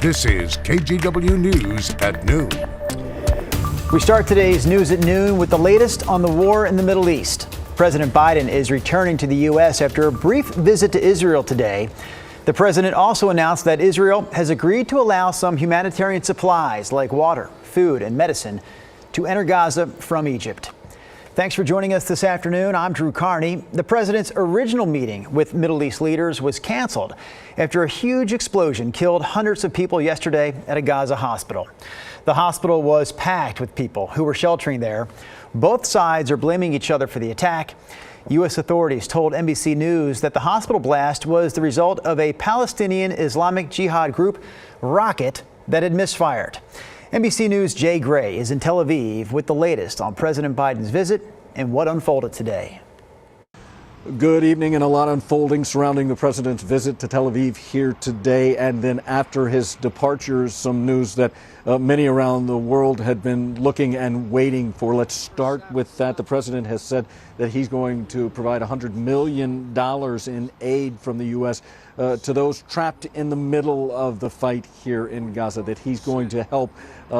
This is KGW News at noon. We start today's news at noon with the latest on the war in the Middle East. President Biden is returning to the U.S. after a brief visit to Israel today. The president also announced that Israel has agreed to allow some humanitarian supplies like water, food, and medicine to enter Gaza from Egypt. Thanks for joining us this afternoon. I'm Drew Carney. The president's original meeting with Middle East leaders was canceled after a huge explosion killed hundreds of people yesterday at a Gaza hospital. The hospital was packed with people who were sheltering there. Both sides are blaming each other for the attack. U.S. authorities told NBC News that the hospital blast was the result of a Palestinian Islamic Jihad group rocket that had misfired. NBC News' Jay Gray is in Tel Aviv with the latest on President Biden's visit and what unfolded today. Good evening, and a lot unfolding surrounding the president's visit to Tel Aviv here today. And then after his departure, some news that many around the world had been looking and waiting for. Let's start with that. The president has said that he's going to provide $100 million in aid from the U.S. To those trapped in the middle of the fight here in Gaza, that he's going to help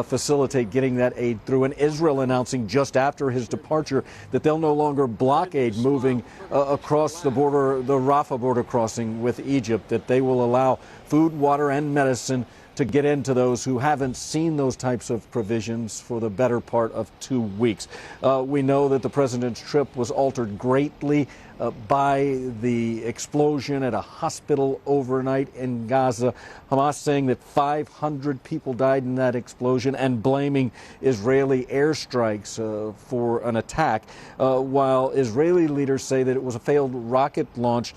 facilitate getting that aid through. And Israel announcing just after his departure that they'll no longer block aid moving across the border, the Rafah border crossing with Egypt, that they will allow food, water, and medicine to get into those who haven't seen those types of provisions for the better part of 2 weeks. We know that the president's trip was altered greatly by the explosion at a hospital overnight in Gaza. Hamas saying that 500 people died in that explosion and blaming Israeli airstrikes for an attack, while Israeli leaders say that it was a failed rocket launch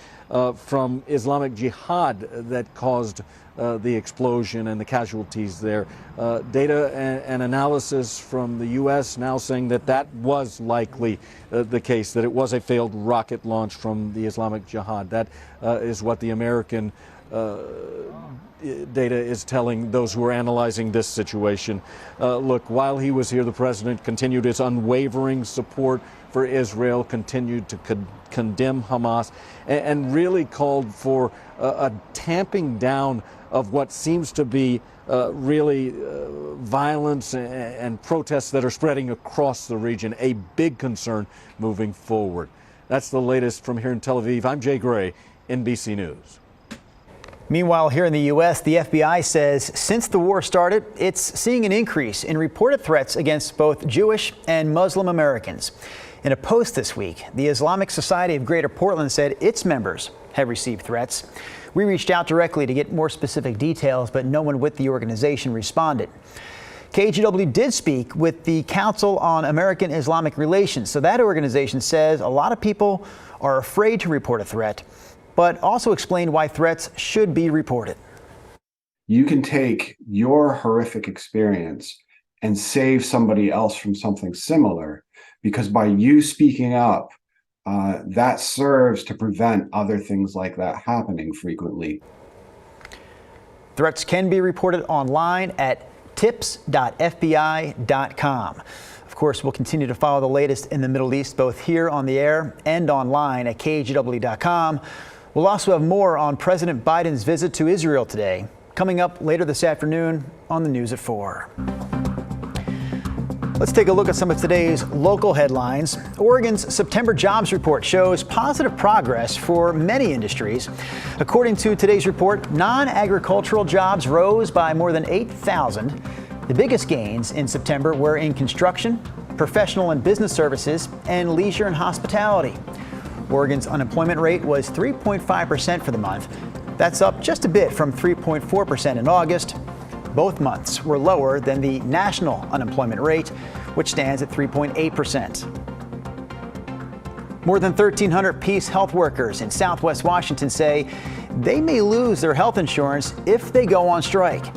from Islamic Jihad that caused the explosion and the casualties there. Data and analysis from the U.S. now saying that that was likely the case, that it was a failed rocket launch from the Islamic Jihad. That is what the American data is telling those who are analyzing this situation. Look, while he was here, the president continued his unwavering support for Israel, continued to condemn Hamas, and really called for a tamping down of what seems to be really violence and protests that are spreading across the region, a big concern moving forward. That's the latest from here in Tel Aviv. I'm Jay Gray, NBC News. Meanwhile, here in the U.S., the FBI says since the war started, it's seeing an increase in reported threats against both Jewish and Muslim Americans. In a post this week, the Islamic Society of Greater Portland said its members have received threats. We reached out directly to get more specific details, but no one with the organization responded. KGW did speak with the Council on American Islamic Relations. So that organization says a lot of people are afraid to report a threat, but also explained why threats should be reported. You can take your horrific experience and save somebody else from something similar, because by you speaking up, that serves to prevent other things like that happening frequently. Threats can be reported online at tips.fbi.com. Of course, we'll continue to follow the latest in the Middle East, both here on the air and online at KGW.com. We'll also have more on President Biden's visit to Israel today, coming up later this afternoon on the News at 4. Let's take a look at some of today's local headlines. Oregon's September jobs report shows positive progress for many industries. According to today's report, non-agricultural jobs rose by more than 8,000. The biggest gains in September were in construction, professional and business services, and leisure and hospitality. Oregon's unemployment rate was 3.5% for the month. That's up just a bit from 3.4% in August. Both months were lower than the national unemployment rate, which stands at 3.8%. More than 1,300 Peace Health workers in Southwest Washington say they may lose their health insurance if they go on strike.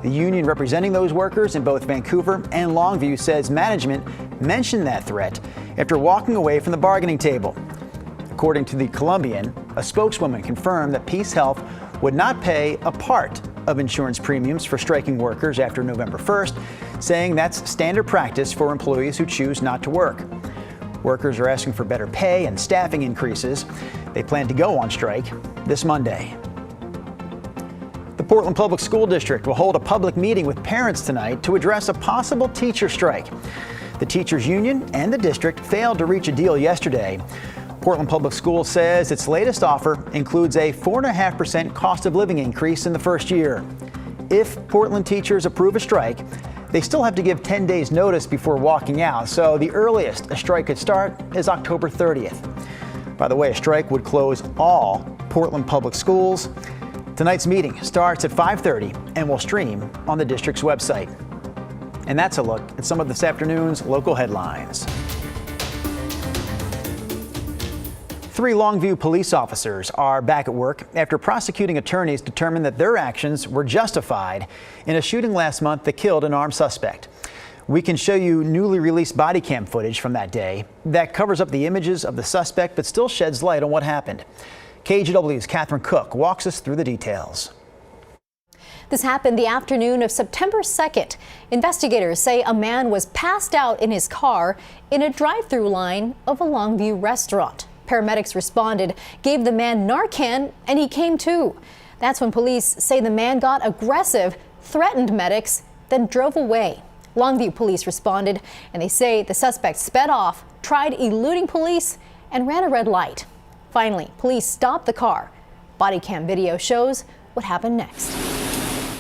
The union representing those workers in both Vancouver and Longview says management mentioned that threat after walking away from the bargaining table. According to the Columbian, a spokeswoman confirmed that Peace Health would not pay a part of insurance premiums for striking workers after November 1st, saying that's standard practice for employees who choose not to work. Workers are asking for better pay and staffing increases. They plan to go on strike this Monday. The Portland Public School District will hold a public meeting with parents tonight to address a possible teacher strike. The teachers union and the district failed to reach a deal yesterday. Portland Public Schools says its latest offer includes a 4.5% cost of living increase in the first year. If Portland teachers approve a strike, they still have to give 10 days notice before walking out, so the earliest a strike could start is October 30th. By the way, a strike would close all Portland Public Schools. Tonight's meeting starts at 5:30 and will stream on the district's website. And that's a look at some of this afternoon's local headlines. 3 Longview police officers are back at work after prosecuting attorneys determined that their actions were justified in a shooting last month that killed an armed suspect. We can show you newly released body cam footage from that day that covers up the images of the suspect but still sheds light on what happened. KGW's Catherine Cook walks us through the details. This happened the afternoon of September 2nd. Investigators say a man was passed out in his car in a drive-through line of a Longview restaurant. Paramedics responded, gave the man Narcan, and he came to. That's when police say the man got aggressive, threatened medics, then drove away. Longview police responded, and they say the suspect sped off, tried eluding police, and ran a red light. Finally, police stopped the car. Body cam video shows what happened next.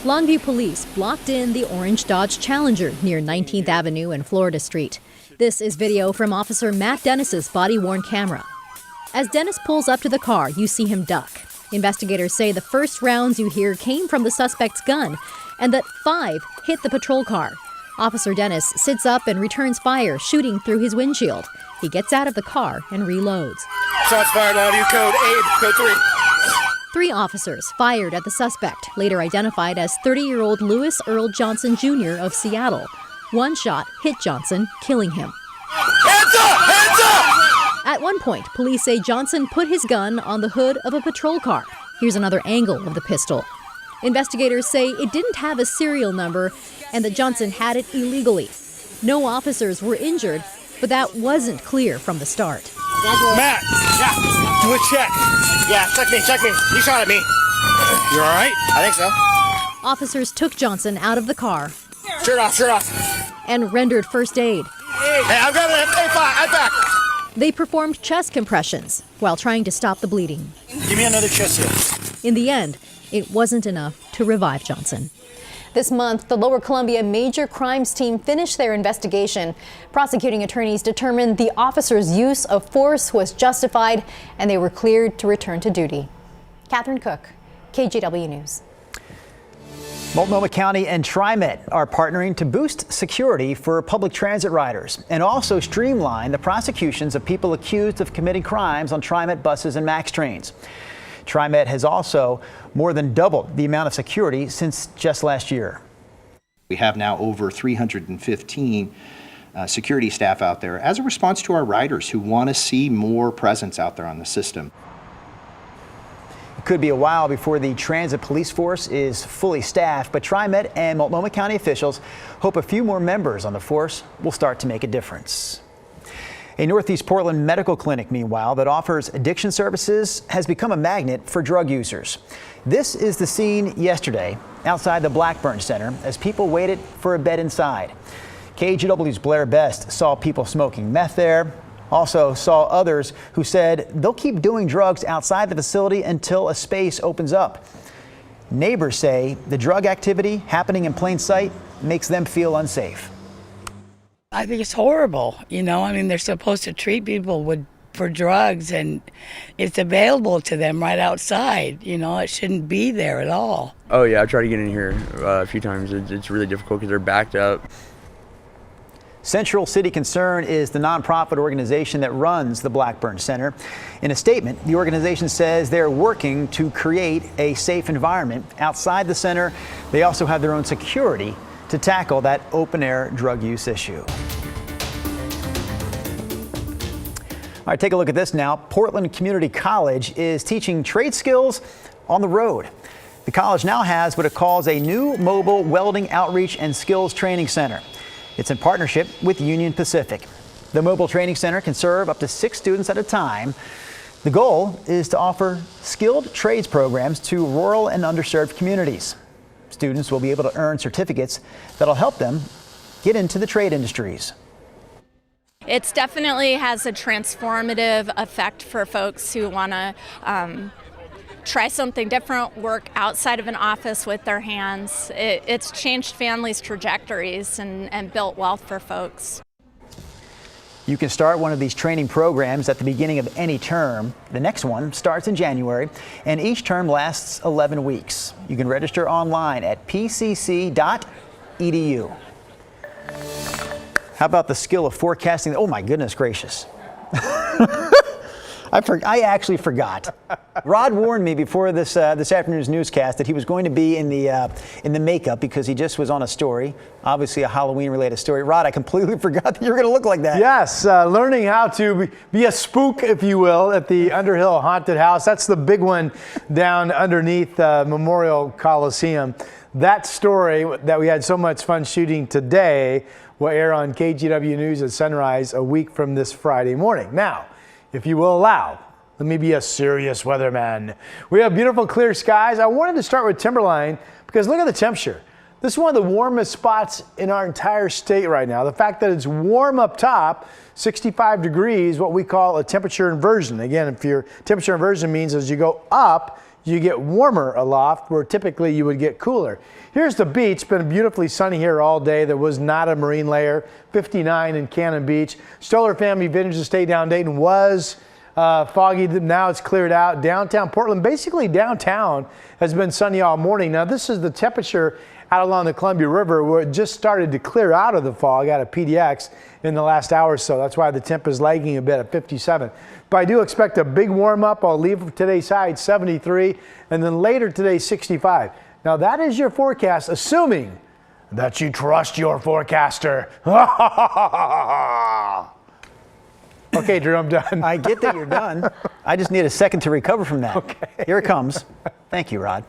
Longview police blocked in the orange Dodge Challenger near 19th Avenue and Florida Street. This is video from Officer Matt Dennis's body-worn camera. As Dennis pulls up to the car, you see him duck. Investigators say the first rounds you hear came from the suspect's gun and that 5 hit the patrol car. Officer Dennis sits up and returns fire, shooting through his windshield. He gets out of the car and reloads. Shots fired, audio code 8, code 3. 3 officers fired at the suspect, later identified as 30-year-old Lewis Earl Johnson Jr. of Seattle. One shot hit Johnson, killing him. Hands up! Hands up! At one point, police say Johnson put his gun on the hood of a patrol car. Here's another angle of the pistol. Investigators say it didn't have a serial number and that Johnson had it illegally. No officers were injured, but that wasn't clear from the start. Matt, yeah, do a check. Yeah, check me. You shot at me. You all right? I think so. Officers took Johnson out of the car Shirt off. and rendered first aid. Hey, I've got an I'm back. They performed chest compressions while trying to stop the bleeding. Give me another chest hit. In the end, it wasn't enough to revive Johnson. This month, the Lower Columbia Major Crimes Team finished their investigation. Prosecuting attorneys determined the officers' use of force was justified and they were cleared to return to duty. Catherine Cook, KGW News. Multnomah County and TriMet are partnering to boost security for public transit riders and also streamline the prosecutions of people accused of committing crimes on TriMet buses and MAX trains. TriMet has also more than doubled the amount of security since just last year. We have now over 315 security staff out there as a response to our riders who want to see more presence out there on the system. It could be a while before the transit police force is fully staffed, but TriMet and Multnomah County officials hope a few more members on the force will start to make a difference. A Northeast Portland medical clinic, meanwhile, that offers addiction services has become a magnet for drug users. This is the scene yesterday outside the Blackburn Center as people waited for a bed inside. KGW's Blair Best saw people smoking meth there, also saw others who said they'll keep doing drugs outside the facility until a space opens up. Neighbors say the drug activity happening in plain sight makes them feel unsafe. I think it's horrible. I mean, they're supposed to treat people for drugs and it's available to them right outside. It shouldn't be there at all. Oh yeah, I tried to get in here a few times. It's really difficult because they're backed up. Central City Concern is the nonprofit organization that runs the Blackburn Center. In a statement, the organization says they're working to create a safe environment outside the center. They also have their own security to tackle that open-air drug use issue. All right, take a look at this now. Portland Community College is teaching trade skills on the road. The college now has what it calls a new mobile welding outreach and skills training center. It's in partnership with Union Pacific. The mobile training center can serve up to 6 students at a time. The goal is to offer skilled trades programs to rural and underserved communities. Students will be able to earn certificates that'll help them get into the trade industries. It definitely has a transformative effect for folks who want to try something different, work outside of an office with their hands. It's changed families' trajectories and built wealth for folks. You can start one of these training programs at the beginning of any term. The next one starts in January, and each term lasts 11 weeks. You can register online at pcc.edu. How about the skill of forecasting? Oh my goodness gracious. I actually forgot. Rod warned me before this afternoon's newscast that he was going to be in the makeup because he just was on a story, obviously a Halloween-related story. Rod, I completely forgot that you were going to look like that. Yes, learning how to be a spook, if you will, at the Underhill Haunted House. That's the big one down underneath Memorial Coliseum. That story that we had so much fun shooting today will air on KGW News at sunrise a week from this Friday morning. Now, if you will allow, let me be a serious weatherman. We have beautiful clear skies. I wanted to start with Timberline because look at the temperature. This is one of the warmest spots in our entire state right now. The fact that it's warm up top, 65 degrees, what we call a temperature inversion. Again, if your temperature inversion means as you go up, you get warmer aloft, where typically you would get cooler. Here's the beach. It's been beautifully sunny here all day. There was not a marine layer. 59 in Cannon Beach. Stoller Family Vintage Estate down Dayton was foggy. Now it's cleared out. Downtown Portland, basically downtown, has been sunny all morning. Now this is the temperature out along the Columbia River where it just started to clear out of the fog out of PDX in the last hour or so. That's why the temp is lagging a bit at 57. But I do expect a big warm up. I'll leave today's high at 73 and then later today 65. Now that is your forecast, assuming that you trust your forecaster. Okay, Drew, I'm done. I get that you're done. I just need a second to recover from that. Okay. Here it comes. Thank you, Rod.